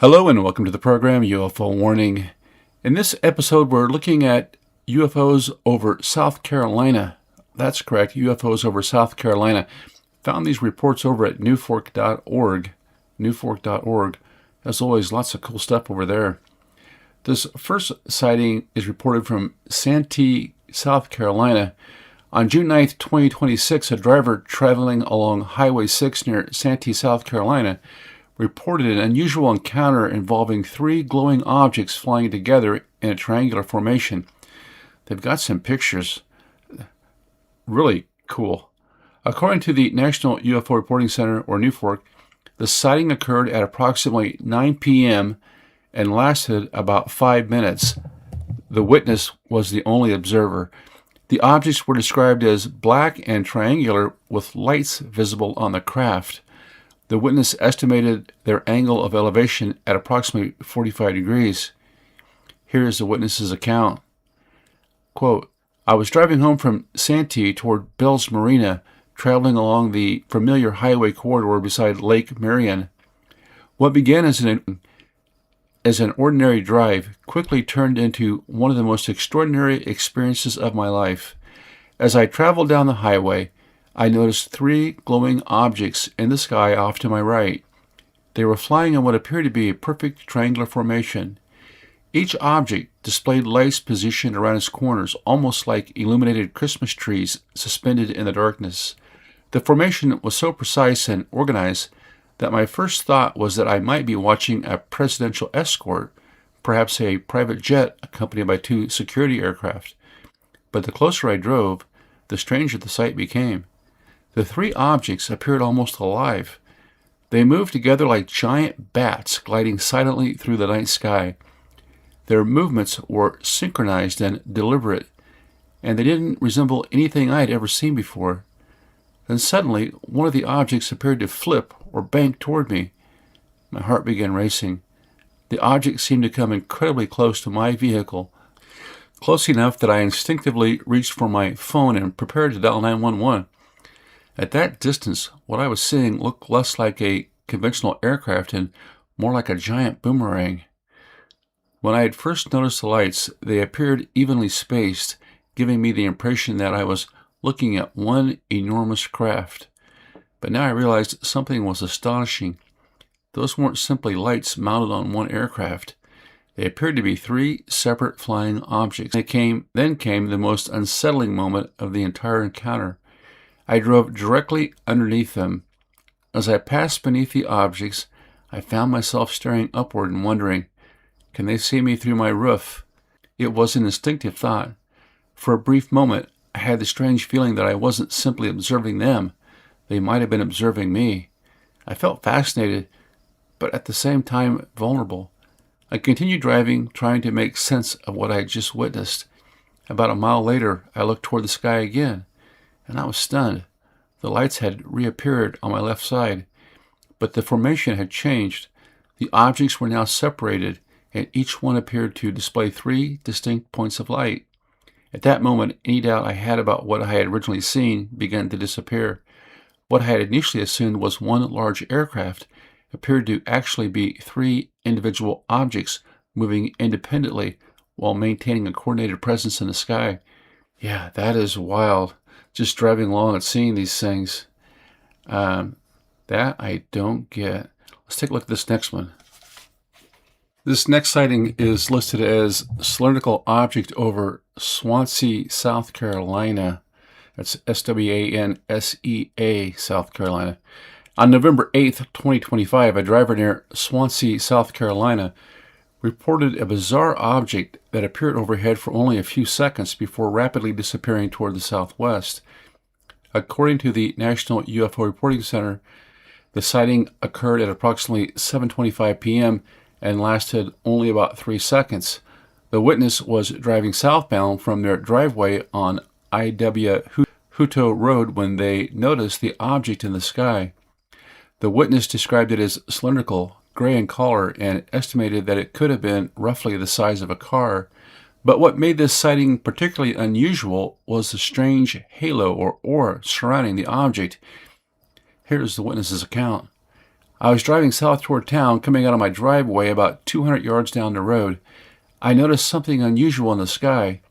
Hello and welcome to the program UFO Warning. In this episode we're looking at UFOs over South Carolina. That's correct, UFOs over South Carolina. Found these reports over at Nuforc.org. Nuforc.org. As always, lots of cool stuff over there. This first sighting is reported from Santee, South Carolina. On June 9th, 2026, a driver traveling along Highway 6 near Santee, South Carolina, reported an unusual encounter involving three glowing objects flying together in a triangular formation. They've got some pictures. Really cool. According to the National UFO Reporting Center, or Nuforc, the sighting occurred at approximately 9 p.m. and lasted about 5 minutes. The witness was the only observer. The objects were described as black and triangular with lights visible on the craft. The witness estimated their angle of elevation at approximately 45 degrees. Here is the witness's account. Quote, I was driving home from Santee toward Bell's Marina, traveling along the familiar highway corridor beside Lake Marion. What began as an ordinary drive quickly turned into one of the most extraordinary experiences of my life. As I traveled down the highway, I noticed three glowing objects in the sky off to my right. They were flying in what appeared to be a perfect triangular formation. Each object displayed lights positioned around its corners, almost like illuminated Christmas trees suspended in the darkness. The formation was so precise and organized that my first thought was that I might be watching a presidential escort, perhaps a private jet accompanied by two security aircraft. But the closer I drove, the stranger the sight became. The three objects appeared almost alive. They moved together like giant bats gliding silently through the night sky. Their movements were synchronized and deliberate, and they didn't resemble anything I had ever seen before. Then suddenly, one of the objects appeared to flip or bank toward me. My heart began racing. The object seemed to come incredibly close to my vehicle, close enough that I instinctively reached for my phone and prepared to dial 911. At that distance, what I was seeing looked less like a conventional aircraft and more like a giant boomerang. When I had first noticed the lights, they appeared evenly spaced, giving me the impression that I was looking at one enormous craft. But now I realized something was astonishing. Those weren't simply lights mounted on one aircraft. They appeared to be three separate flying objects. Then came the most unsettling moment of the entire encounter. I drove directly underneath them. As I passed beneath the objects, I found myself staring upward and wondering, can they see me through my roof? It was an instinctive thought. For a brief moment, I had the strange feeling that I wasn't simply observing them. They might have been observing me. I felt fascinated, but at the same time vulnerable. I continued driving, trying to make sense of what I had just witnessed. About a mile later, I looked toward the sky again, and I was stunned. The lights had reappeared on my left side, but the formation had changed. The objects were now separated, and each one appeared to display three distinct points of light. At that moment, any doubt I had about what I had originally seen began to disappear. What I had initially assumed was one large aircraft appeared to actually be three individual objects moving independently while maintaining a coordinated presence in the sky. Yeah, that is wild. Just driving along and seeing these things. That I don't get. Let's take a look at this next one. This next sighting is listed as cylindrical object over Swansea, South Carolina. That's Swansea, South Carolina. On November 8th, 2025, a driver near Swansea, South Carolina, reported a bizarre object that appeared overhead for only a few seconds before rapidly disappearing toward the southwest. According to the National UFO Reporting Center, the sighting occurred at approximately 7:25 p.m. and lasted only about 3 seconds. The witness was driving southbound from their driveway on I.W. Hutto Road when they noticed the object in the sky. The witness described it as cylindrical, gray in color, and estimated that it could have been roughly the size of a car. But what made this sighting particularly unusual was the strange halo or aura surrounding the object. Here's the witness's account. I was driving south toward town, coming out of my driveway about 200 yards down the road. I noticed something unusual in the sky.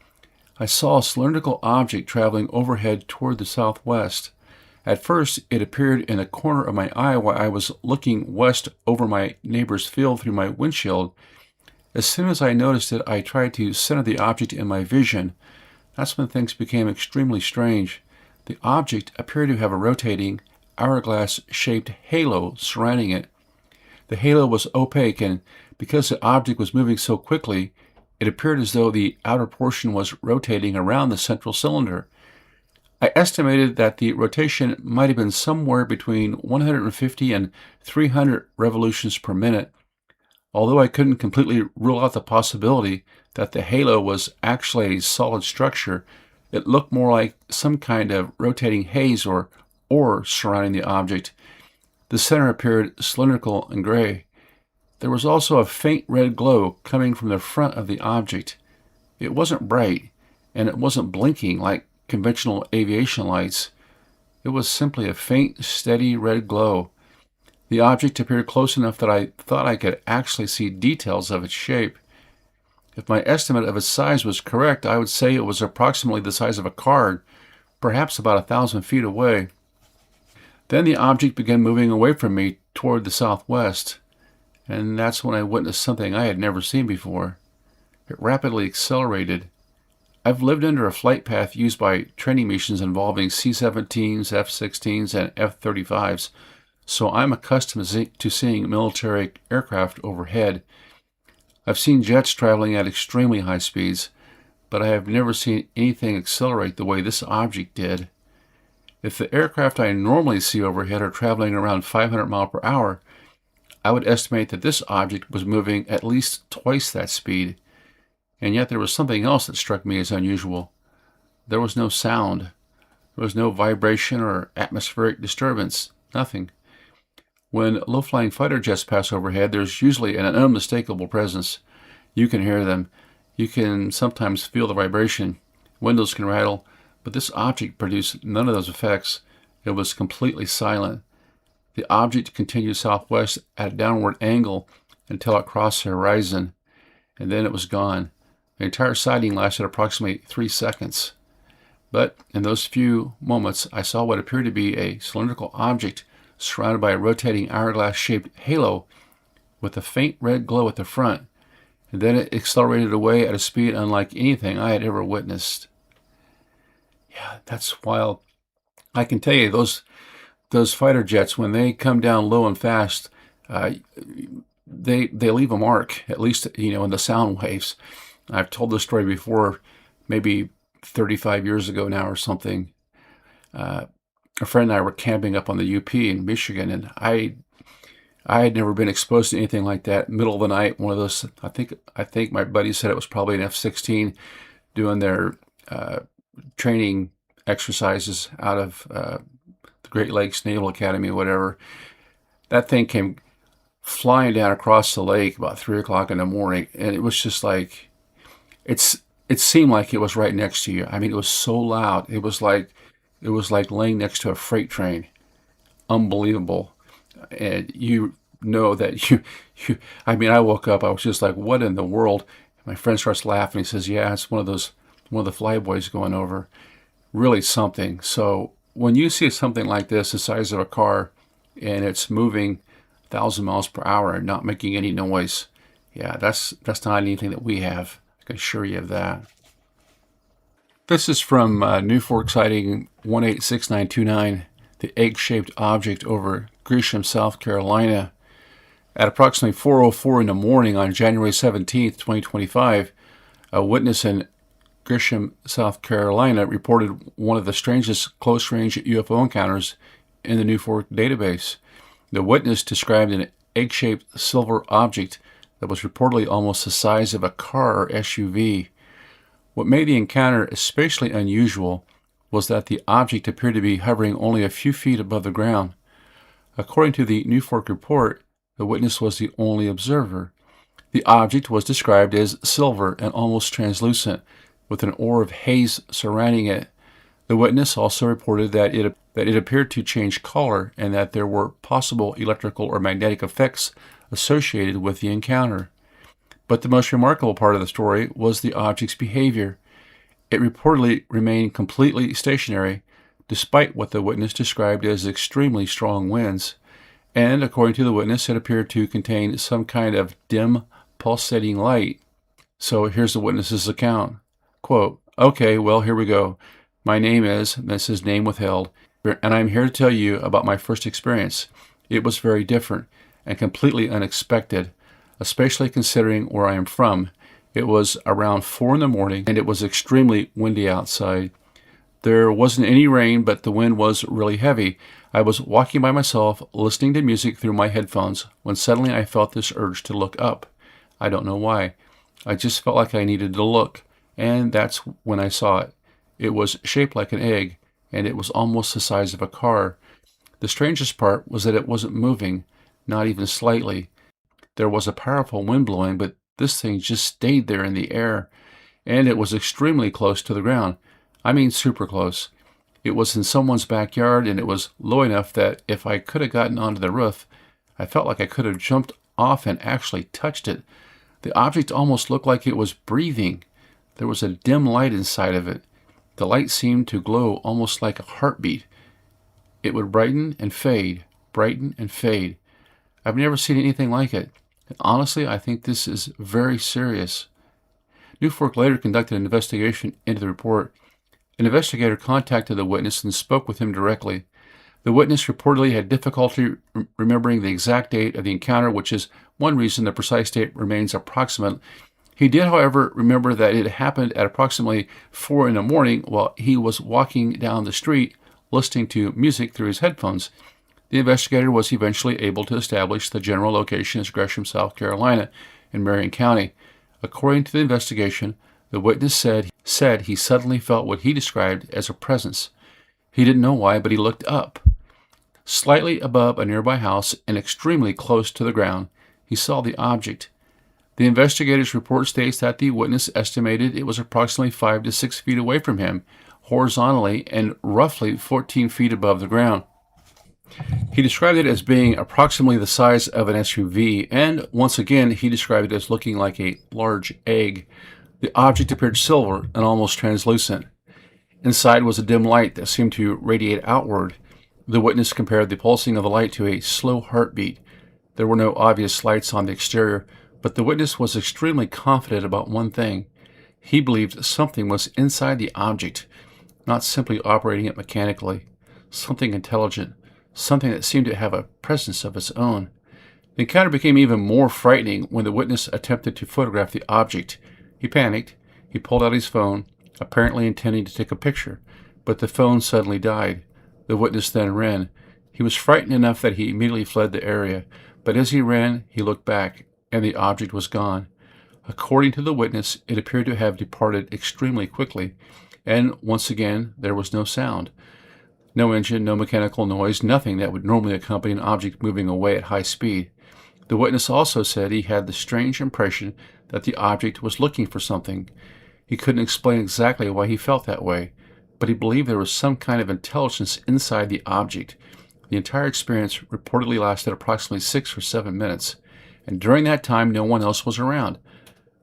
I saw a cylindrical object traveling overhead toward the southwest. At first, it appeared in the corner of my eye while I was looking west over my neighbor's field through my windshield. As soon as I noticed it, I tried to center the object in my vision. That's when things became extremely strange. The object appeared to have a rotating, hourglass-shaped halo surrounding it. The halo was opaque, and because the object was moving so quickly, it appeared as though the outer portion was rotating around the central cylinder. I estimated that the rotation might have been somewhere between 150 and 300 revolutions per minute. Although I couldn't completely rule out the possibility that the halo was actually a solid structure, it looked more like some kind of rotating haze or ore surrounding the object. The center appeared cylindrical and gray. There was also a faint red glow coming from the front of the object. It wasn't bright, and it wasn't blinking like conventional aviation lights. It was simply a faint, steady red glow. The object appeared close enough that I thought I could actually see details of its shape. If my estimate of its size was correct, I would say it was approximately the size of a card, perhaps about 1,000 feet away. Then the object began moving away from me toward the southwest, and that's when I witnessed something I had never seen before. It rapidly accelerated. I've lived under a flight path used by training missions involving C-17s, F-16s, and F-35s, so I'm accustomed to seeing military aircraft overhead. I've seen jets traveling at extremely high speeds, but I have never seen anything accelerate the way this object did. If the aircraft I normally see overhead are traveling around 500 miles per hour, I would estimate that this object was moving at least twice that speed. And yet there was something else that struck me as unusual. There was no sound. There was no vibration or atmospheric disturbance. Nothing. When low-flying fighter jets pass overhead, there's usually an unmistakable presence. You can hear them. You can sometimes feel the vibration. Windows can rattle, but this object produced none of those effects. It was completely silent. The object continued southwest at a downward angle until it crossed the horizon, and then it was gone. The entire sighting lasted approximately 3 seconds. But in those few moments, I saw what appeared to be a cylindrical object surrounded by a rotating hourglass-shaped halo with a faint red glow at the front, and then it accelerated away at a speed unlike anything I had ever witnessed. Yeah, that's wild. I can tell you, those fighter jets, when they come down low and fast, they leave a mark, at least, in the sound waves. I've told this story before, maybe 35 years ago now or something. A friend and I were camping up on the UP in Michigan, and I had never been exposed to anything like that. Middle of the night, one of those. I think my buddy said it was probably an F-16 doing their training exercises out of the Great Lakes Naval Academy, or whatever. That thing came flying down across the lake about 3 o'clock in the morning, and it was just like it seemed like it was right next to you. I mean, it was so loud. It was like laying next to a freight train. Unbelievable. And you know that I mean, I woke up, I was just like, what in the world? My friend starts laughing. He says, yeah, it's one of the flyboys going over. Really something. So when you see something like this, the size of a car, and it's moving 1,000 miles per hour and not making any noise, yeah, that's not anything that we have. I can assure you of that. This is from Nuforc sighting 186929, the egg-shaped object over Gresham, South Carolina. At approximately 4:04 in the morning on January 17th, 2025, a witness in Gresham, South Carolina reported one of the strangest close-range UFO encounters in the Nuforc database. The witness described an egg-shaped silver object that was reportedly almost the size of a car or SUV. What made the encounter especially unusual was that the object appeared to be hovering only a few feet above the ground. According to the Nuforc report, the witness was the only observer. The object was described as silver and almost translucent, with an aura of haze surrounding it. The witness also reported that it that it appeared to change color and that there were possible electrical or magnetic effects associated with the encounter. But the most remarkable part of the story was the object's behavior. It reportedly remained completely stationary, despite what the witness described as extremely strong winds. And according to the witness, it appeared to contain some kind of dim, pulsating light. So here's the witness's account. Quote, "Okay, well, here we go. My name is," this is name withheld, "and I'm here to tell you about my first experience. It was very different and completely unexpected, especially considering where I am from. It was around 4 in the morning, and it was extremely windy outside. There wasn't any rain, but the wind was really heavy. I was walking by myself, listening to music through my headphones, when suddenly I felt this urge to look up. I don't know why. I just felt like I needed to look, and that's when I saw it. It was shaped like an egg, and it was almost the size of a car. The strangest part was that it wasn't moving, not even slightly. There was a powerful wind blowing, but this thing just stayed there in the air, and it was extremely close to the ground. I mean super close. It was in someone's backyard, and it was low enough that if I could have gotten onto the roof, I felt like I could have jumped off and actually touched it. The object almost looked like it was breathing. There was a dim light inside of it. The light seemed to glow almost like a heartbeat. It would brighten and fade, brighten and fade. I've never seen anything like it. And honestly, I think this is very serious." Nuforc later conducted an investigation into the report. An investigator contacted the witness and spoke with him directly. The witness reportedly had difficulty remembering the exact date of the encounter, which is one reason the precise date remains approximate. He did, however, remember that it happened at approximately 4 in the morning while he was walking down the street listening to music through his headphones. The investigator was eventually able to establish the general location as Gresham, South Carolina, in Marion County. According to the investigation, the witness said he suddenly felt what he described as a presence. He didn't know why, but he looked up. Slightly above a nearby house and extremely close to the ground, he saw the object. The investigator's report states that the witness estimated it was approximately 5 to 6 feet away from him, horizontally, and roughly 14 feet above the ground. He described it as being approximately the size of an SUV, and once again, he described it as looking like a large egg. The object appeared silver and almost translucent. Inside was a dim light that seemed to radiate outward. The witness compared the pulsing of the light to a slow heartbeat. There were no obvious lights on the exterior, but the witness was extremely confident about one thing. He believed something was inside the object, not simply operating it mechanically. Something intelligent, something that seemed to have a presence of its own. The encounter became even more frightening when the witness attempted to photograph the object. He panicked. He pulled out his phone, apparently intending to take a picture, but the phone suddenly died. The witness then ran. He was frightened enough that he immediately fled the area, but as he ran, he looked back, and the object was gone. According to the witness, it appeared to have departed extremely quickly, and once again, there was no sound. No engine, no mechanical noise, nothing that would normally accompany an object moving away at high speed. The witness also said he had the strange impression that the object was looking for something. He couldn't explain exactly why he felt that way, but he believed there was some kind of intelligence inside the object. The entire experience reportedly lasted approximately 6 or 7 minutes, and during that time no one else was around.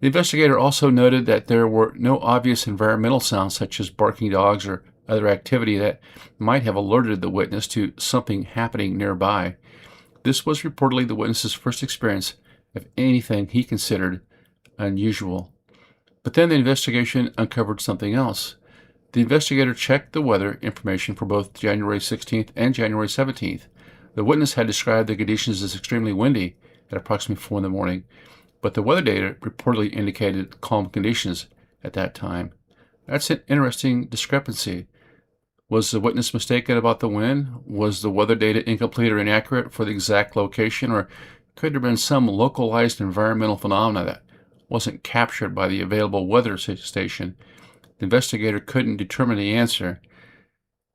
The investigator also noted that there were no obvious environmental sounds such as barking dogs or other activity that might have alerted the witness to something happening nearby. This was reportedly the witness's first experience of anything he considered unusual. But then the investigation uncovered something else. The investigator checked the weather information for both January 16th and January 17th. The witness had described the conditions as extremely windy at approximately 4 in the morning, but the weather data reportedly indicated calm conditions at that time. That's an interesting discrepancy. Was the witness mistaken about the wind? Was the weather data incomplete or inaccurate for the exact location? Or could there have been some localized environmental phenomena that wasn't captured by the available weather station? The investigator couldn't determine the answer.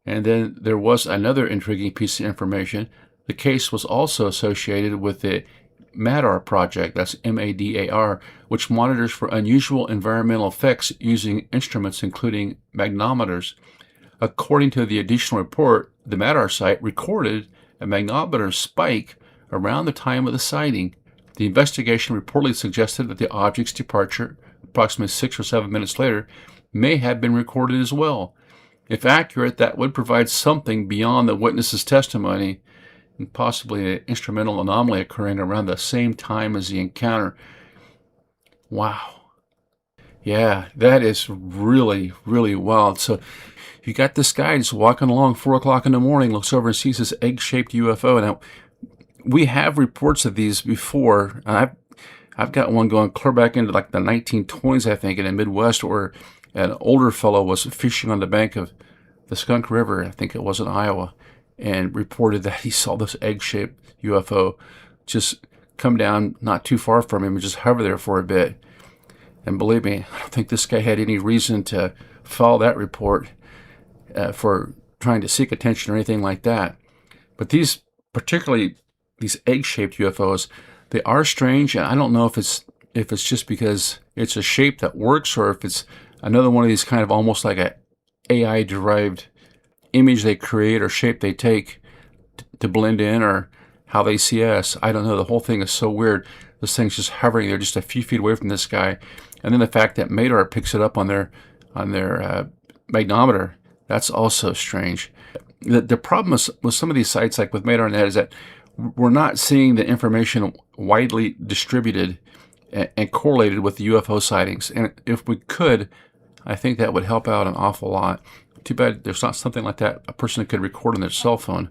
And then there was another intriguing piece of information. The case was also associated with the MADAR project, that's MADAR, which monitors for unusual environmental effects using instruments including magnometers. According to the additional report, the Madar site recorded a magnetometer spike around the time of the sighting. The investigation reportedly suggested that the object's departure, approximately 6 or 7 minutes later, may have been recorded as well. If accurate, that would provide something beyond the witness's testimony, and possibly an instrumental anomaly occurring around the same time as the encounter. Wow. Yeah, that is really, really wild. So you got this guy just walking along 4 o'clock in the morning, looks over and sees this egg-shaped UFO. Now, we have reports of these before. I've got one going clear back into like the 1920s, I think, in the Midwest, where an older fellow was fishing on the bank of the Skunk River, I think it was in Iowa, and reported that he saw this egg-shaped UFO just come down not too far from him and just hover there for a bit. And believe me, I don't think this guy had any reason to follow that report for trying to seek attention or anything like that. But particularly these egg-shaped UFOs, they are strange, and I don't know if it's just because it's a shape that works, or if it's another one of these kind of almost like a AI-derived image they create or shape they take to blend in, or how they see us. I don't know. The whole thing is so weird. This thing's just hovering there just a few feet away from this guy. And then the fact that Madar picks it up on their magnetometer, that's also strange. The problem with some of these sites, like with Madar and that, is that we're not seeing the information widely distributed and correlated with the UFO sightings. And if we could, I think that would help out an awful lot. Too bad there's not something like that a person could record on their cell phone.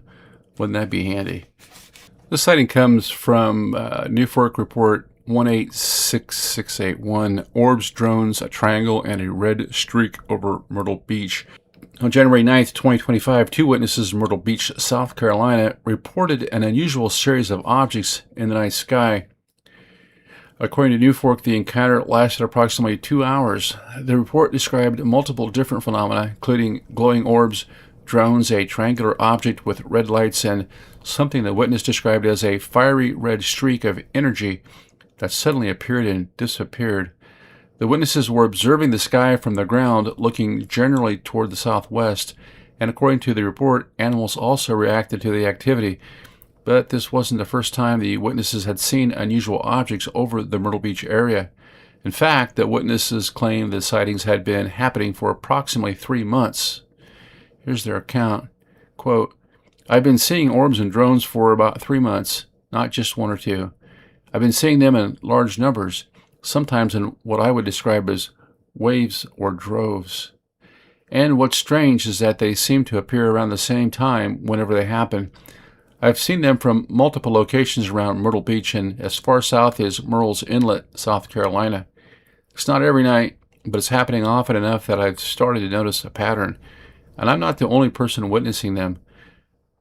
Wouldn't that be handy? This sighting comes from Nuforc report 186681, orbs, drones, a triangle, and a red streak over Myrtle Beach. On January 9th, 2025, 2 witnesses in Myrtle Beach, South Carolina, reported an unusual series of objects in the night sky. According to Nuforc, the encounter lasted approximately 2 hours. The report described multiple different phenomena, including glowing orbs, drones, a triangular object with red lights, and something the witness described as a fiery red streak of energy that suddenly appeared and disappeared. The witnesses were observing the sky from the ground, looking generally toward the southwest, and according to the report, animals also reacted to the activity. But this wasn't the first time the witnesses had seen unusual objects over the Myrtle Beach area. In fact, the witnesses claimed the sightings had been happening for approximately 3 months. Here's their account. Quote, "I've been seeing orbs and drones for about 3 months, not just 1 or 2. I've been seeing them in large numbers, sometimes in what I would describe as waves or droves. And what's strange is that they seem to appear around the same time whenever they happen. I've seen them from multiple locations around Myrtle Beach and as far south as Murrells Inlet, South Carolina. It's not every night, but it's happening often enough that I've started to notice a pattern. And I'm not the only person witnessing them.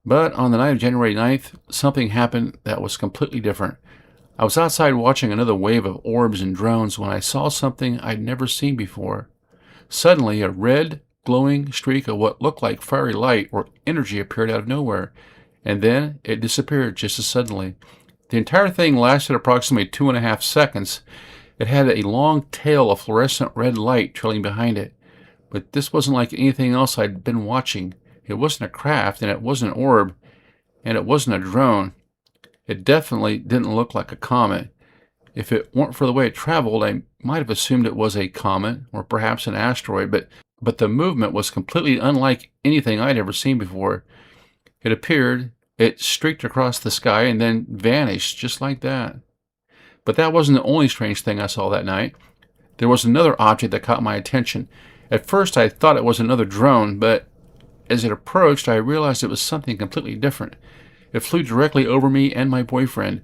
But on the night of January 9th, something happened that was completely different. I was outside watching another wave of orbs and drones when I saw something I'd never seen before. Suddenly, a red, glowing streak of what looked like fiery light or energy appeared out of nowhere. And then it disappeared just as suddenly. The entire thing lasted approximately 2.5 seconds. It had a long tail of fluorescent red light trailing behind it. But this wasn't like anything else I'd been watching. It wasn't a craft, and it wasn't an orb, and it wasn't a drone. It definitely didn't look like a comet. If it weren't for the way it traveled, I might have assumed it was a comet, or perhaps an asteroid, but the movement was completely unlike anything I'd ever seen before. It appeared, it streaked across the sky, and then vanished just like that. But that wasn't the only strange thing I saw that night. There was another object that caught my attention. At first I thought it was another drone, but as it approached I realized it was something completely different. It flew directly over me and my boyfriend.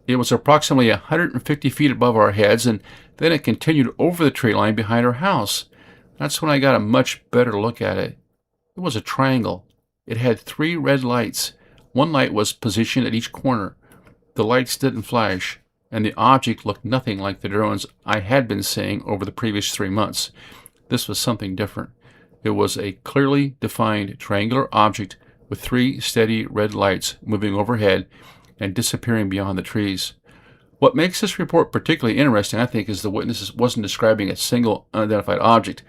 It was approximately 150 feet above our heads, and then it continued over the tree line behind our house. That's when I got a much better look at it. It was a triangle. It had 3 red lights. 1 light was positioned at each corner. The lights didn't flash, and the object looked nothing like the drones I had been seeing over the previous 3 months. This was something different. It was a clearly defined triangular object with 3 steady red lights moving overhead and disappearing beyond the trees. What makes this report particularly interesting, I think, is the witness wasn't describing a single unidentified object,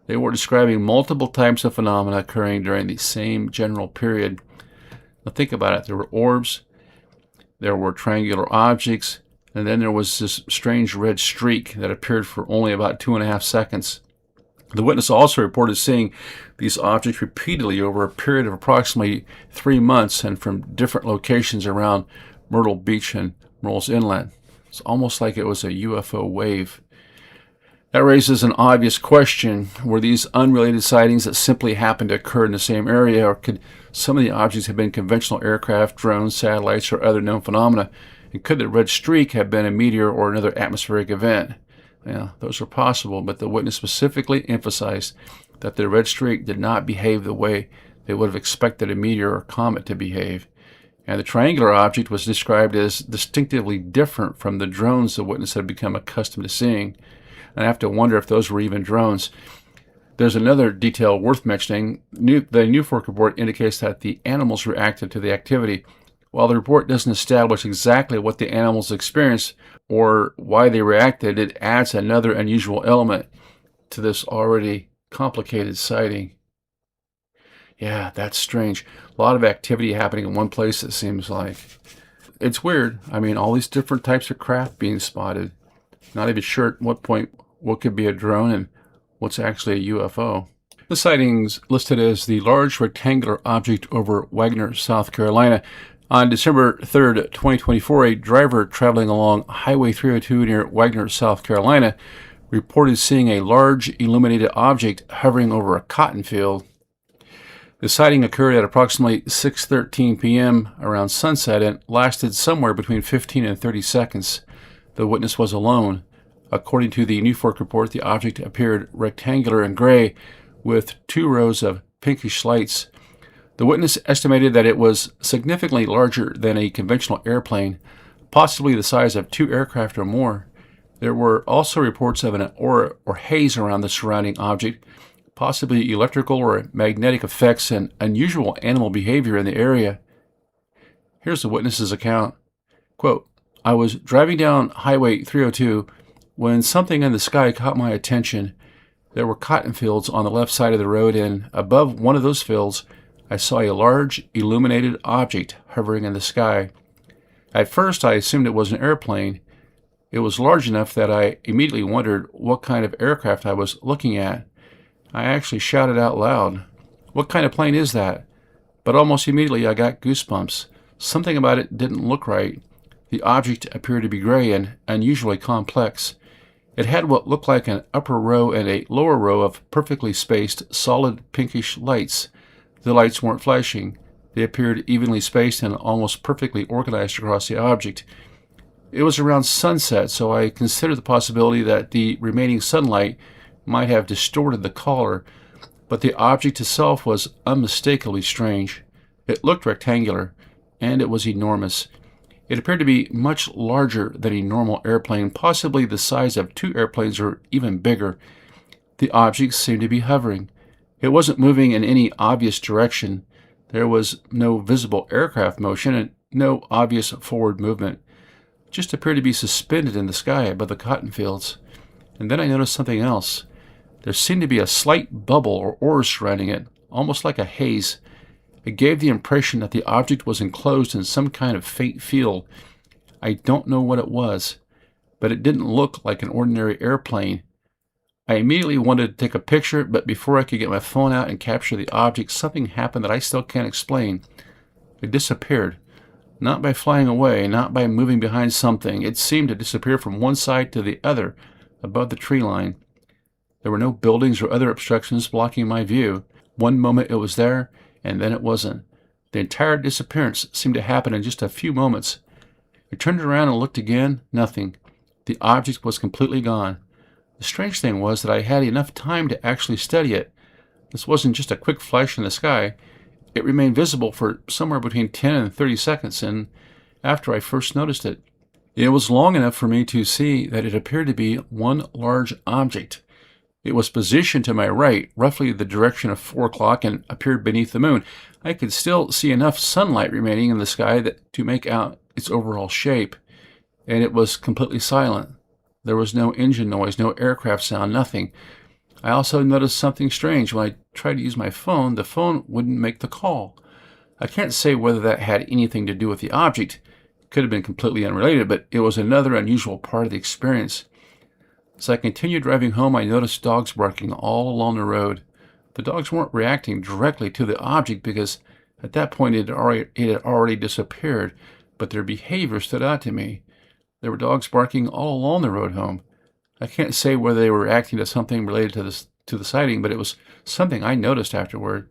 They were describing multiple types of phenomena occurring during the same general period. Now think about it. There were orbs, there were triangular objects, and then there was this strange red streak that appeared for only about 2.5 seconds. The witness also reported seeing these objects repeatedly over a period of approximately 3 months and from different locations around Myrtle Beach and Murrells Inlet. It's almost like it was a UFO wave. That raises an obvious question. Were these unrelated sightings that simply happened to occur in the same area, or could some of the objects have been conventional aircraft, drones, satellites, or other known phenomena? And could the red streak have been a meteor or another atmospheric event? Yeah, those are possible, but the witness specifically emphasized that the red streak did not behave the way they would have expected a meteor or comet to behave. And the triangular object was described as distinctively different from the drones the witness had become accustomed to seeing. And I have to wonder if those were even drones. There's another detail worth mentioning. The Nuforc report indicates that the animals reacted to the activity. While the report doesn't establish exactly what the animals experienced or why they reacted, it adds another unusual element to this already complicated sighting. Yeah, that's strange. A lot of activity happening in one place, it seems like. It's weird. I mean, all these different types of craft being spotted. Not even sure at what point what could be a drone and what's actually a UFO. The sightings listed as the large rectangular object over Wagener, South Carolina. On December 3rd, 2024, a driver traveling along Highway 302 near Wagener, South Carolina, reported seeing a large illuminated object hovering over a cotton field. The sighting occurred at approximately 6:13 p.m. around sunset and lasted somewhere between 15 and 30 seconds. The witness was alone. According to the Nuforc report, the object appeared rectangular and gray with 2 rows of pinkish lights. The witness estimated that it was significantly larger than a conventional airplane, possibly the size of 2 aircraft or more. There were also reports of an aura or haze around the surrounding object, possibly electrical or magnetic effects and unusual animal behavior in the area. Here's the witness's account. Quote, "I was driving down Highway 302 when something in the sky caught my attention. There were cotton fields on the left side of the road, and above one of those fields, I saw a large illuminated object hovering in the sky. At first, I assumed it was an airplane. It was large enough that I immediately wondered what kind of aircraft I was looking at. I actually shouted out loud, 'What kind of plane is that?' But almost immediately I got goosebumps. Something about it didn't look right. The object appeared to be gray and unusually complex. It had what looked like an upper row and a lower row of perfectly spaced, solid pinkish lights. The lights weren't flashing. They appeared evenly spaced and almost perfectly organized across the object. It was around sunset, so I considered the possibility that the remaining sunlight might have distorted the color, but the object itself was unmistakably strange. It looked rectangular, and it was enormous. It appeared to be much larger than a normal airplane, possibly the size of 2 airplanes or even bigger. The object seemed to be hovering. It wasn't moving in any obvious direction. There was no visible aircraft motion and no obvious forward movement. It just appeared to be suspended in the sky above the cotton fields. And then I noticed something else. There seemed to be a slight bubble or aura surrounding it, almost like a haze. It gave the impression that the object was enclosed in some kind of faint field. I don't know what it was, but it didn't look like an ordinary airplane. I immediately wanted to take a picture, but before I could get my phone out and capture the object, something happened that I still can't explain. It disappeared. Not by flying away, not by moving behind something. It seemed to disappear from one side to the other, above the tree line. There were no buildings or other obstructions blocking my view. One moment it was there, and then it wasn't. The entire disappearance seemed to happen in just a few moments. I turned around and looked again. Nothing. The object was completely gone. The strange thing was that I had enough time to actually study it. This wasn't just a quick flash in the sky. It remained visible for somewhere between 10 and 30 seconds, and after I first noticed it. It was long enough for me to see that it appeared to be one large object. It was positioned to my right, roughly the direction of 4 o'clock, and appeared beneath the moon. I could still see enough sunlight remaining in the sky to make out its overall shape, and it was completely silent. There was no engine noise, no aircraft sound, nothing. I also noticed something strange. When I tried to use my phone, the phone wouldn't make the call. I can't say whether that had anything to do with the object. It could have been completely unrelated, but it was another unusual part of the experience. As I continued driving home, I noticed dogs barking all along the road. The dogs weren't reacting directly to the object because at that point it had already disappeared, but their behavior stood out to me. There were dogs barking all along the road home. I can't say whether they were reacting to something related to the sighting, but it was something I noticed afterward.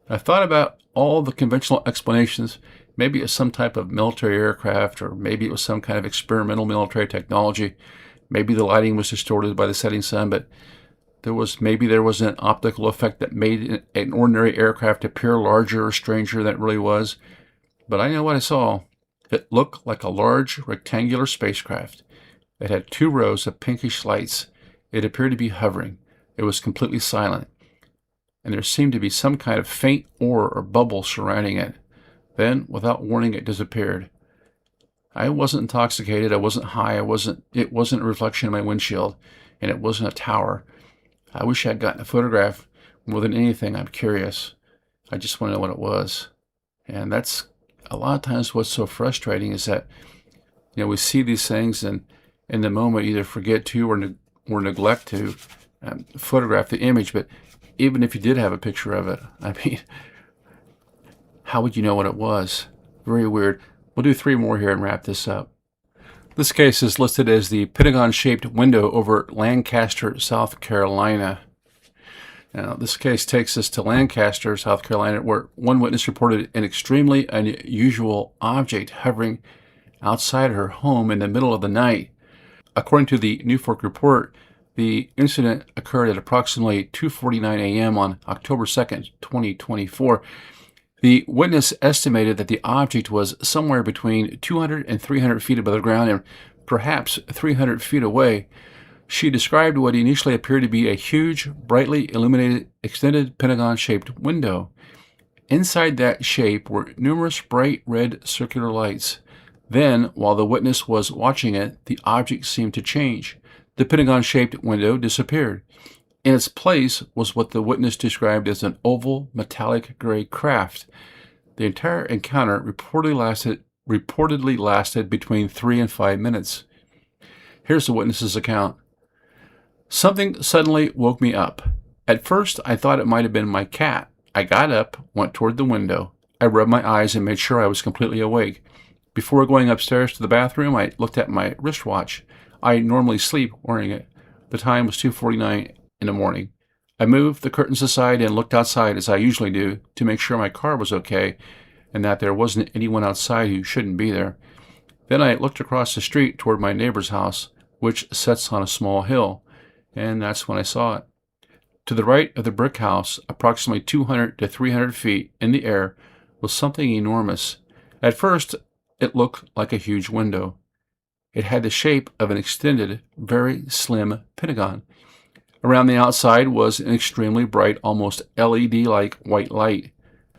I thought about all the conventional explanations. Maybe it was some type of military aircraft, or maybe it was some kind of experimental military technology. Maybe the lighting was distorted by the setting sun, but maybe there was an optical effect that made an ordinary aircraft appear larger or stranger than it really was. But I know what I saw. It looked like a large rectangular spacecraft. It had 2 rows of pinkish lights. It appeared to be hovering. It was completely silent, and there seemed to be some kind of faint aura or bubble surrounding it. Then, without warning, it disappeared. I wasn't intoxicated. I wasn't high. It wasn't a reflection in my windshield, and it wasn't a tower. I wish I had gotten a photograph. More than anything, I'm curious. I just want to know what it was. And that's a lot of times what's so frustrating is that, we see these things and in the moment either forget to or neglect to photograph the image. But even if you did have a picture of it, I mean, how would you know what it was? Very weird. We'll do 3 more here and wrap this up. This case is listed as the Pentagon-shaped window over Lancaster, South Carolina. Now, this case takes us to Lancaster, South Carolina, where one witness reported an extremely unusual object hovering outside her home in the middle of the night. According to the Nuforc report, the incident occurred at approximately 2:49 a.m. on October 2nd, 2024. The witness estimated that the object was somewhere between 200 and 300 feet above the ground and perhaps 300 feet away. She described what initially appeared to be a huge, brightly illuminated, extended pentagon-shaped window. Inside that shape were numerous bright red circular lights. Then, while the witness was watching it, the object seemed to change. The pentagon-shaped window disappeared. In its place was what the witness described as an oval, metallic gray craft. The entire encounter reportedly lasted between 3 and 5 minutes. Here's the witness's account. Something suddenly woke me up. At first, I thought it might have been my cat. I got up, went toward the window. I rubbed my eyes and made sure I was completely awake. Before going upstairs to the bathroom, I looked at my wristwatch. I normally sleep wearing it. The time was 2:49 in the morning. I moved the curtains aside and looked outside as I usually do to make sure my car was okay and that there wasn't anyone outside who shouldn't be there. Then I looked across the street toward my neighbor's house, which sits on a small hill, and that's when I saw it. To the right of the brick house, approximately 200 to 300 feet in the air, was something enormous. At first, it looked like a huge window. It had the shape of an extended, very slim pentagon. Around the outside was an extremely bright, almost LED-like white light.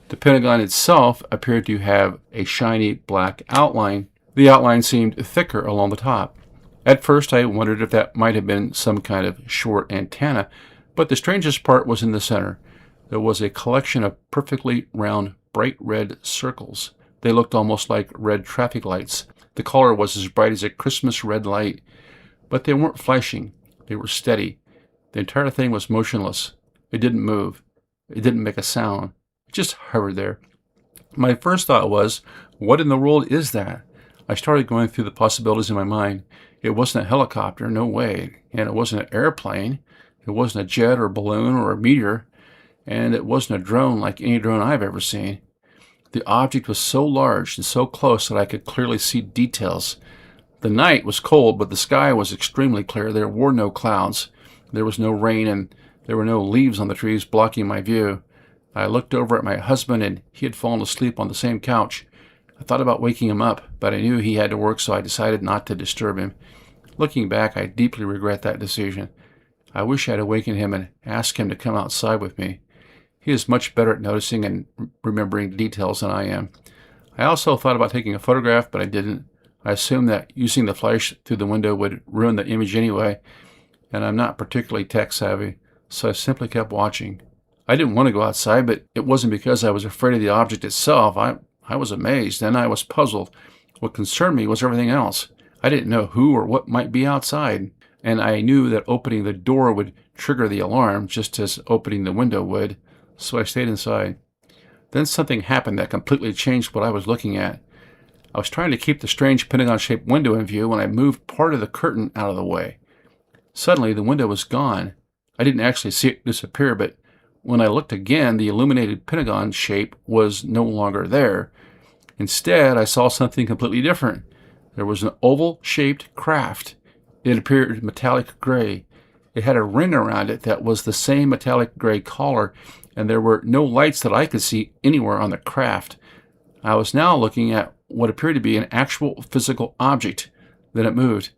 The pentagon itself appeared to have a shiny black outline. The outline seemed thicker along the top. At first, I wondered if that might have been some kind of short antenna, but the strangest part was in the center. There was a collection of perfectly round, bright red circles. They looked almost like red traffic lights. The color was as bright as a Christmas red light, but they weren't flashing. They were steady. The entire thing was motionless. It didn't move. It didn't make a sound. It just hovered there. My first thought was, what in the world is that? I started going through the possibilities in my mind. It wasn't a helicopter, no way. And it wasn't an airplane. It wasn't a jet or a balloon or a meteor. And it wasn't a drone like any drone I've ever seen. The object was so large and so close that I could clearly see details. The night was cold, but the sky was extremely clear. There were no clouds. There was no rain, and there were no leaves on the trees blocking my view. I looked over at my husband, and he had fallen asleep on the same couch. I thought about waking him up, but I knew he had to work, so I decided not to disturb him. Looking back, I deeply regret that decision. I wish I had awakened him and asked him to come outside with me. He is much better at noticing and remembering details than I am. I also thought about taking a photograph, but I didn't. I assumed that using the flash through the window would ruin the image anyway, and I'm not particularly tech savvy, so I simply kept watching. I didn't want to go outside, but it wasn't because I was afraid of the object itself. I was amazed, and I was puzzled. What concerned me was everything else. I didn't know who or what might be outside, and I knew that opening the door would trigger the alarm, just as opening the window would, so I stayed inside. Then something happened that completely changed what I was looking at. I was trying to keep the strange pentagon-shaped window in view when I moved part of the curtain out of the way. Suddenly, the window was gone. I didn't actually see it disappear, but when I looked again, the illuminated pentagon shape was no longer there. Instead, I saw something completely different. There was an oval-shaped craft. It appeared metallic gray. It had a ring around it that was the same metallic gray color, and there were no lights that I could see anywhere on the craft. I was now looking at what appeared to be an actual physical object. Then it moved.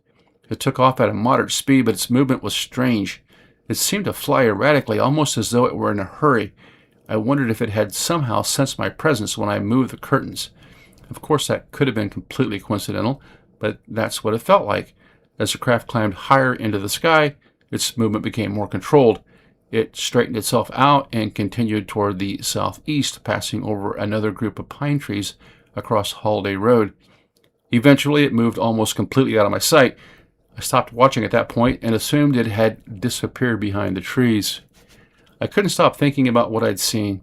It took off at a moderate speed, but its movement was strange. It seemed to fly erratically, almost as though it were in a hurry. I wondered if it had somehow sensed my presence when I moved the curtains. Of course, that could have been completely coincidental, but that's what it felt like. As the craft climbed higher into the sky, its movement became more controlled. It straightened itself out and continued toward the southeast, passing over another group of pine trees across Holiday Road. Eventually, it moved almost completely out of my sight. I stopped watching at that point and assumed it had disappeared behind the trees. I couldn't stop thinking about what I'd seen.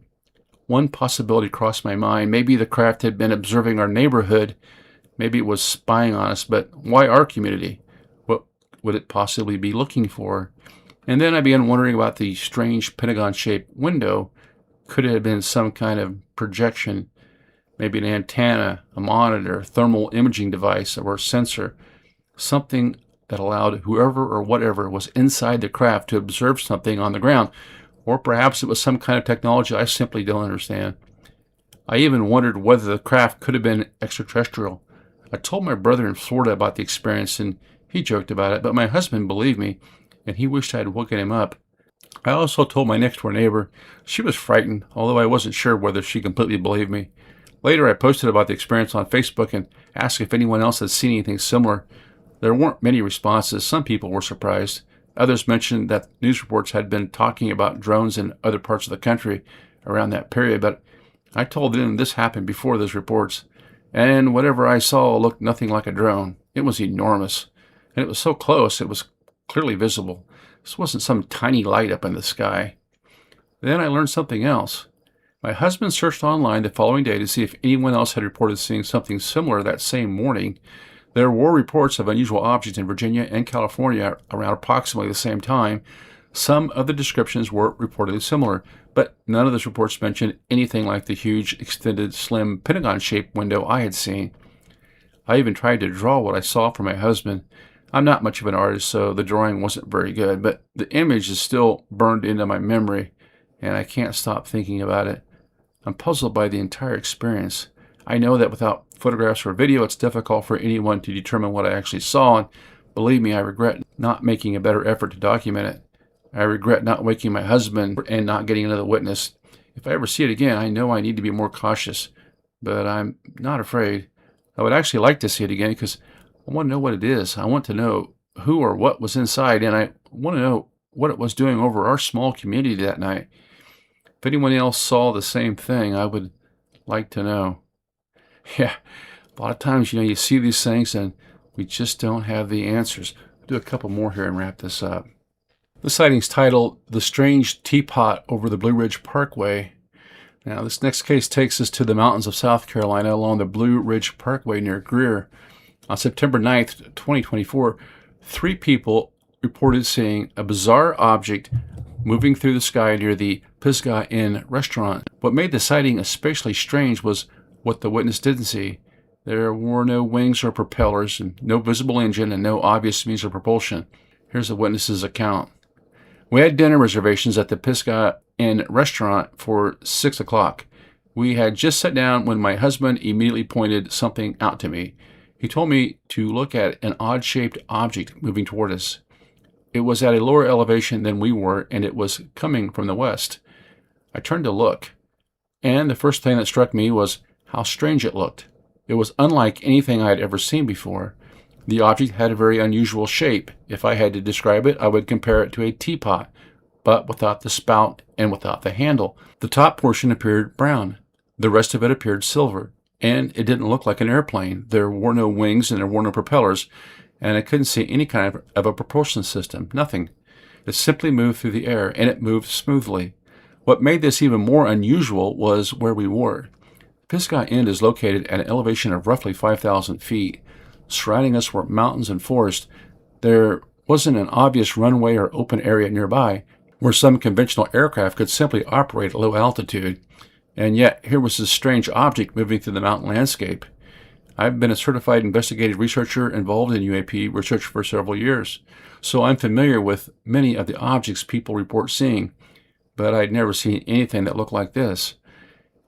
One possibility crossed my mind. Maybe the craft had been observing our neighborhood. Maybe it was spying on us, but why our community? What would it possibly be looking for? And then I began wondering about the strange pentagon-shaped window. Could it have been some kind of projection? Maybe an antenna, a monitor, thermal imaging device, or a sensor. Something that allowed whoever or whatever was inside the craft to observe something on the ground. Or perhaps it was some kind of technology I simply don't understand. I even wondered whether the craft could have been extraterrestrial. I told my brother in Florida about the experience, and he joked about it, but my husband believed me, and he wished I had woken him up. I also told my next-door neighbor. She was frightened, although I wasn't sure whether she completely believed me. Later, I posted about the experience on Facebook and asked if anyone else had seen anything similar. There weren't many responses. Some people were surprised. Others mentioned that news reports had been talking about drones in other parts of the country around that period, but I told them this happened before those reports, and whatever I saw looked nothing like a drone. It was enormous, and it was so close it was clearly visible. This wasn't some tiny light up in the sky. Then I learned something else. My husband searched online the following day to see if anyone else had reported seeing something similar that same morning. There were reports of unusual objects in Virginia and California around approximately the same time. Some of the descriptions were reportedly similar, but none of those reports mentioned anything like the huge, extended, slim, pentagon-shaped window I had seen. I even tried to draw what I saw for my husband. I'm not much of an artist, so the drawing wasn't very good, but the image is still burned into my memory, and I can't stop thinking about it. I'm puzzled by the entire experience. I know that without photographs or video, it's difficult for anyone to determine what I actually saw, and believe me, I regret not making a better effort to document it. I regret not waking my husband and not getting another witness. If I ever see it again, I know I need to be more cautious, but I'm not afraid. I would actually like to see it again because I want to know what it is. I want to know who or what was inside, and I want to know what it was doing over our small community that night. If anyone else saw the same thing, I would like to know. Yeah, a lot of times, you see these things and we just don't have the answers. I'll do a couple more here and wrap this up. The sighting's titled The Strange Teapot Over the Blue Ridge Parkway. Now, this next case takes us to the mountains of South Carolina along the Blue Ridge Parkway near Greer. On September 9th, 2024, 3 people reported seeing a bizarre object moving through the sky near the Pisgah Inn restaurant. What made the sighting especially strange was what the witness didn't see. There were no wings or propellers, and no visible engine, and no obvious means of propulsion. Here's the witness's account. We had dinner reservations at the Pisgah Inn restaurant for 6 o'clock. We had just sat down when my husband immediately pointed something out to me. He told me to look at an odd-shaped object moving toward us. It was at a lower elevation than we were, and it was coming from the west. I turned to look, and the first thing that struck me was how strange it looked. It was unlike anything I had ever seen before. The object had a very unusual shape. If I had to describe it, I would compare it to a teapot, but without the spout and without the handle. The top portion appeared brown. The rest of it appeared silver, and it didn't look like an airplane. There were no wings and there were no propellers, and I couldn't see any kind of a propulsion system, nothing. It simply moved through the air, and it moved smoothly. What made this even more unusual was where we were. Pisgah End is located at an elevation of roughly 5,000 feet. Surrounding us were mountains and forest. There wasn't an obvious runway or open area nearby where some conventional aircraft could simply operate at low altitude. And yet, here was this strange object moving through the mountain landscape. I've been a certified investigative researcher involved in UAP research for several years, so I'm familiar with many of the objects people report seeing, but I'd never seen anything that looked like this.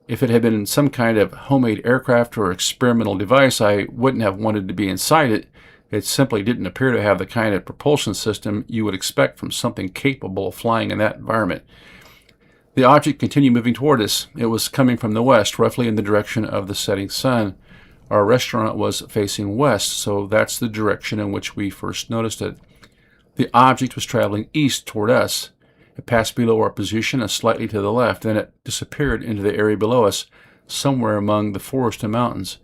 If it had been some kind of homemade aircraft or experimental device, I wouldn't have wanted to be inside it. It simply didn't appear to have the kind of propulsion system you would expect from something capable of flying in that environment. The object continued moving toward us. It was coming from the west, roughly in the direction of the setting sun. Our restaurant was facing west, so that's the direction in which we first noticed it. The object was traveling east toward us. It passed below our position and slightly to the left, then it disappeared into the area below us, somewhere among the forest and mountains.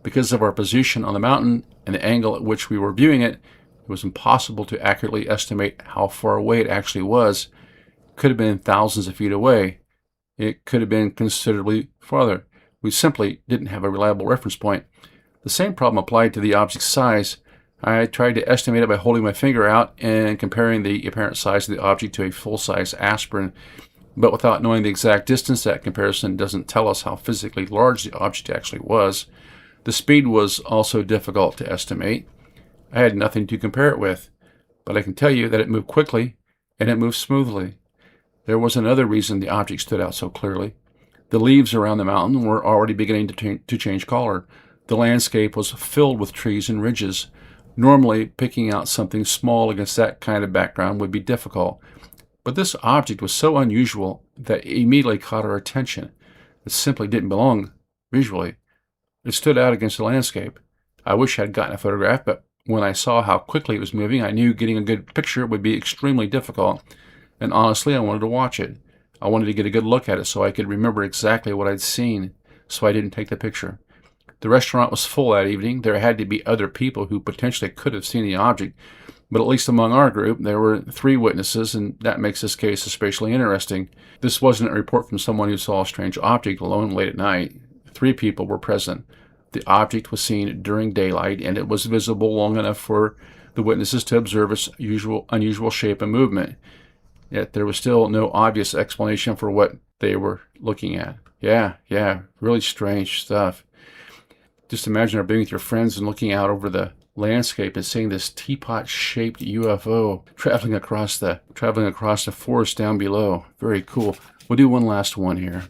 Because of our position on the mountain and the angle at which we were viewing it, it was impossible to accurately estimate how far away it actually was. It could have been thousands of feet away. It could have been considerably farther. We simply didn't have a reliable reference point. The same problem applied to the object's size. I tried to estimate it by holding my finger out and comparing the apparent size of the object to a full-size aspirin, but without knowing the exact distance, that comparison doesn't tell us how physically large the object actually was. The speed was also difficult to estimate. I had nothing to compare it with, but I can tell you that it moved quickly and it moved smoothly. There was another reason the object stood out so clearly. The leaves around the mountain were already beginning to change color. The landscape was filled with trees and ridges. Normally, picking out something small against that kind of background would be difficult, but this object was so unusual that it immediately caught our attention. It simply didn't belong visually. It stood out against the landscape. I wish I had gotten a photograph, but when I saw how quickly it was moving, I knew getting a good picture would be extremely difficult, and honestly, I wanted to watch it. I wanted to get a good look at it so I could remember exactly what I'd seen, so I didn't take the picture. The restaurant was full that evening. There had to be other people who potentially could have seen the object, but at least among our group, there were 3 witnesses, and that makes this case especially interesting. This wasn't a report from someone who saw a strange object alone late at night. 3 people were present. The object was seen during daylight, and it was visible long enough for the witnesses to observe its unusual shape and movement. Yet there was still no obvious explanation for what they were looking at. Yeah, really strange stuff. Just imagine being with your friends and looking out over the landscape and seeing this teapot-shaped UFO traveling across the forest down below. Very cool. We'll do one last one here.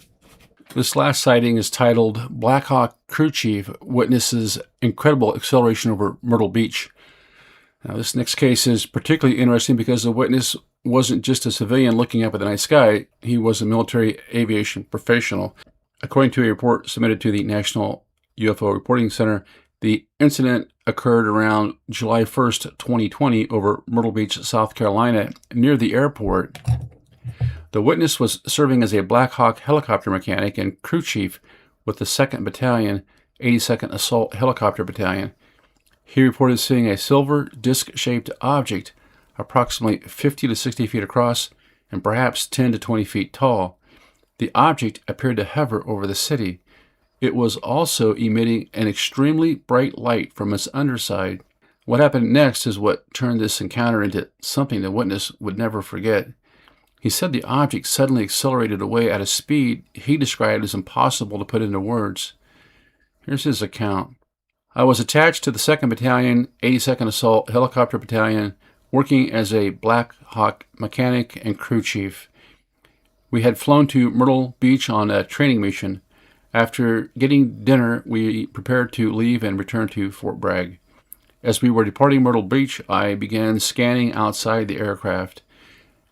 This last sighting is titled Black Hawk Crew Chief Witnesses Incredible Acceleration Over Myrtle Beach. Now, this next case is particularly interesting because the witness wasn't just a civilian looking up at the night sky. He was a military aviation professional. According to a report submitted to the National UFO Reporting Center, the incident occurred around July 1st, 2020 over Myrtle Beach, South Carolina, near the airport. The witness was serving as a Black Hawk helicopter mechanic and crew chief with the 2nd Battalion, 82nd Assault Helicopter Battalion. He reported seeing a silver disc-shaped object approximately 50 to 60 feet across and perhaps 10 to 20 feet tall. The object appeared to hover over the city. It was also emitting an extremely bright light from its underside. What happened next is what turned this encounter into something the witness would never forget. He said the object suddenly accelerated away at a speed he described as impossible to put into words. Here's his account. I was attached to the 2nd Battalion, 82nd Assault Helicopter Battalion, working as a Black Hawk mechanic and crew chief. We had flown to Myrtle Beach on a training mission. After getting dinner, we prepared to leave and return to Fort Bragg. As we were departing Myrtle Beach, I began scanning outside the aircraft.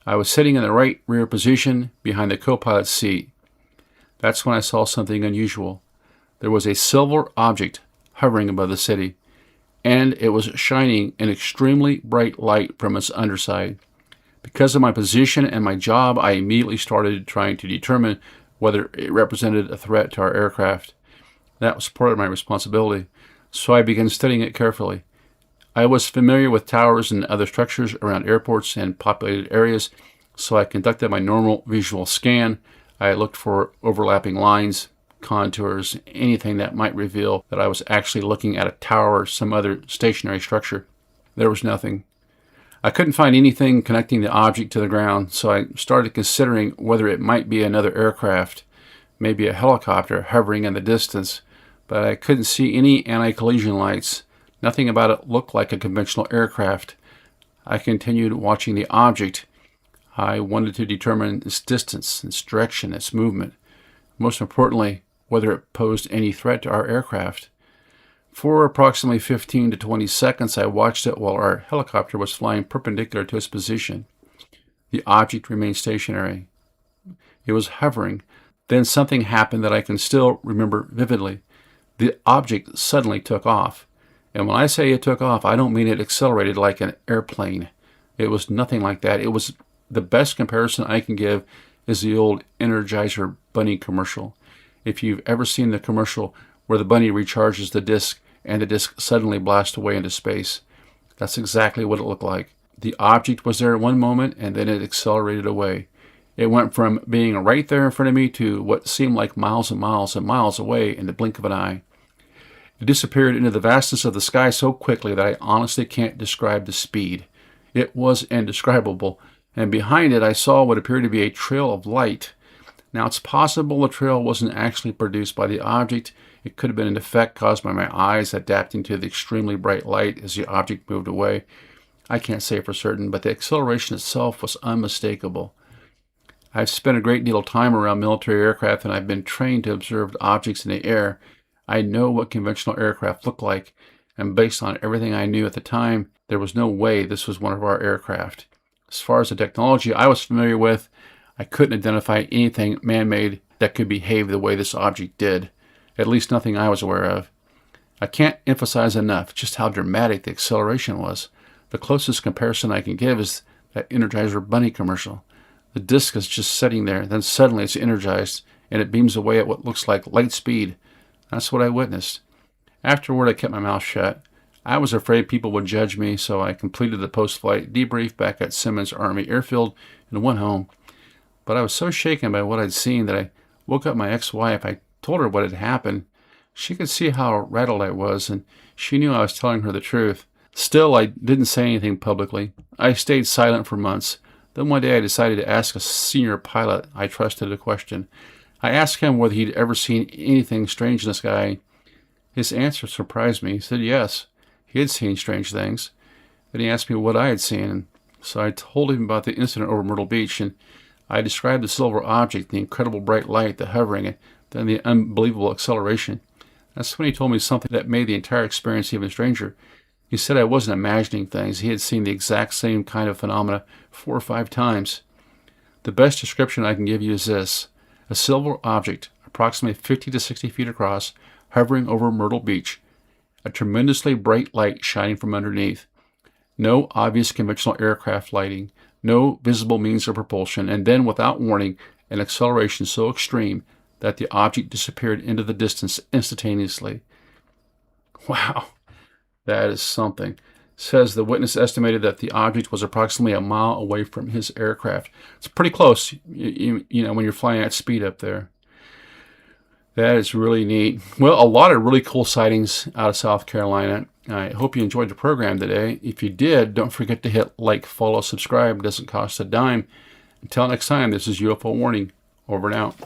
I was sitting in the right rear position behind the co-pilot's seat. That's when I saw something unusual. There was a silver object hovering above the city, and it was shining an extremely bright light from its underside. Because of my position and my job, I immediately started trying to determine whether it represented a threat to our aircraft. That was part of my responsibility, so I began studying it carefully. I was familiar with towers and other structures around airports and populated areas, so I conducted my normal visual scan. I looked for overlapping lines, contours, anything that might reveal that I was actually looking at a tower or some other stationary structure. There was nothing. I couldn't find anything connecting the object to the ground, so I started considering whether it might be another aircraft, maybe a helicopter hovering in the distance, but I couldn't see any anti-collision lights. Nothing about it looked like a conventional aircraft. I continued watching the object. I wanted to determine its distance, its direction, its movement. Most importantly, whether it posed any threat to our aircraft. For approximately 15 to 20 seconds, I watched it while our helicopter was flying perpendicular to its position. The object remained stationary. It was hovering. Then something happened that I can still remember vividly. The object suddenly took off. And when I say it took off, I don't mean it accelerated like an airplane. It was nothing like that. It was the best comparison I can give is the old Energizer Bunny commercial. If you've ever seen the commercial where the bunny recharges the disc and the disc suddenly blasts away into space, that's exactly what it looked like. The object was there at one moment and then it accelerated away. It went from being right there in front of me to what seemed like miles and miles and miles away in the blink of an eye. It disappeared into the vastness of the sky so quickly that I honestly can't describe the speed. It was indescribable, and behind it I saw what appeared to be a trail of light. Now it's possible the trail wasn't actually produced by the object. It could have been an effect caused by my eyes adapting to the extremely bright light as the object moved away. I can't say for certain, but the acceleration itself was unmistakable. I've spent a great deal of time around military aircraft, and I've been trained to observe objects in the air. I know what conventional aircraft look like, and based on everything I knew at the time, there was no way this was one of our aircraft. As far as the technology I was familiar with, I couldn't identify anything man-made that could behave the way this object did, at least nothing I was aware of. I can't emphasize enough just how dramatic the acceleration was. The closest comparison I can give is that Energizer Bunny commercial. The disc is just sitting there, then suddenly it's energized, and it beams away at what looks like light speed. That's what I witnessed. Afterward, I kept my mouth shut. I was afraid people would judge me, so I completed the post-flight debrief back at Simmons Army Airfield and went home. But I was so shaken by what I'd seen that I woke up my ex-wife. I told her what had happened. She could see how rattled I was, and she knew I was telling her the truth. Still, I didn't say anything publicly. I stayed silent for months. Then one day I decided to ask a senior pilot I trusted a question. I asked him whether he'd ever seen anything strange in the sky. His answer surprised me. He said yes, he had seen strange things. Then he asked me what I had seen, and so I told him about the incident over Myrtle Beach, and I described the silver object, the incredible bright light, the hovering, and then the unbelievable acceleration. That's when he told me something that made the entire experience even stranger. He said I wasn't imagining things. He had seen the exact same kind of phenomena 4 or 5 times. The best description I can give you is this: a silver object, approximately 50 to 60 feet across, hovering over Myrtle Beach. A tremendously bright light shining from underneath. No obvious conventional aircraft lighting. No visible means of propulsion. And then, without warning, an acceleration so extreme that the object disappeared into the distance instantaneously. Wow, that is something. Says the witness estimated that the object was approximately a mile away from his aircraft. It's pretty close, you know, when you're flying at speed up there. That is really neat. Well, a lot of really cool sightings out of South Carolina. I hope you enjoyed the program today. If you did, don't forget to hit like, follow, subscribe. It doesn't cost a dime. Until next time, this is UFO Warning. Over and out.